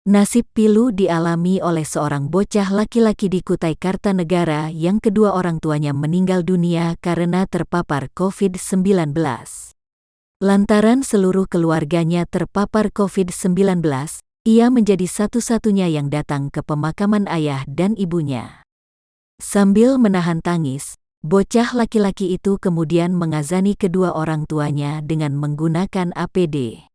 Nasib pilu dialami oleh seorang bocah laki-laki di Kutai Kartanegara yang kedua orang tuanya meninggal dunia karena terpapar COVID-19. Lantaran seluruh keluarganya terpapar COVID-19, ia menjadi satu-satunya yang datang ke pemakaman ayah dan ibunya. Sambil menahan tangis, bocah laki-laki itu kemudian mengazani kedua orang tuanya dengan menggunakan APD.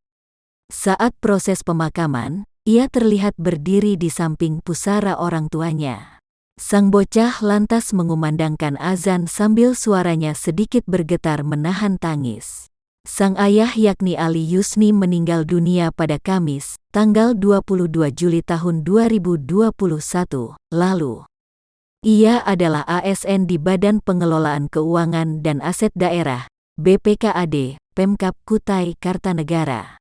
Saat proses pemakaman, ia terlihat berdiri di samping pusara orang tuanya. Sang bocah lantas mengumandangkan azan sambil suaranya sedikit bergetar menahan tangis. Sang ayah yakni Ali Yusni meninggal dunia pada Kamis, tanggal 22 Juli tahun 2021 lalu. Ia adalah ASN di Badan Pengelolaan Keuangan dan Aset Daerah, BPKAD, Pemkab Kutai Kartanegara.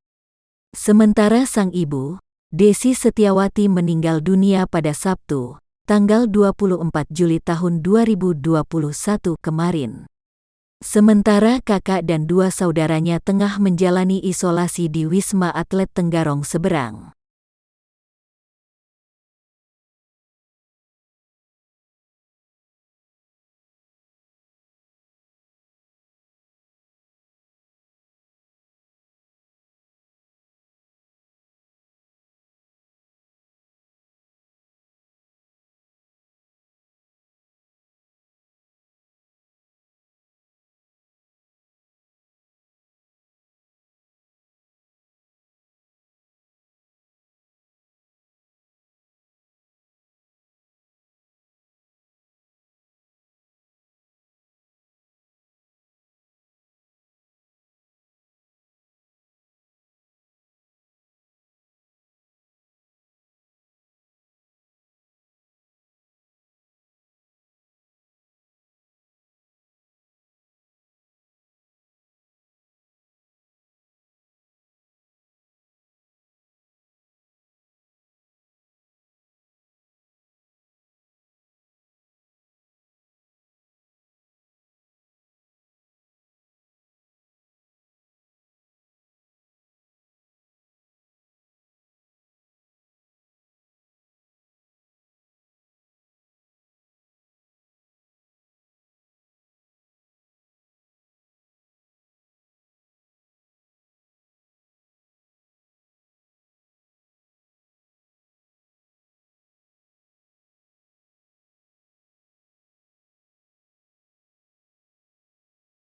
Sementara sang ibu, Desi Setiawati meninggal dunia pada Sabtu, tanggal 24 Juli tahun 2021 kemarin. Sementara kakak dan dua saudaranya tengah menjalani isolasi di Wisma Atlet Tenggarong Seberang.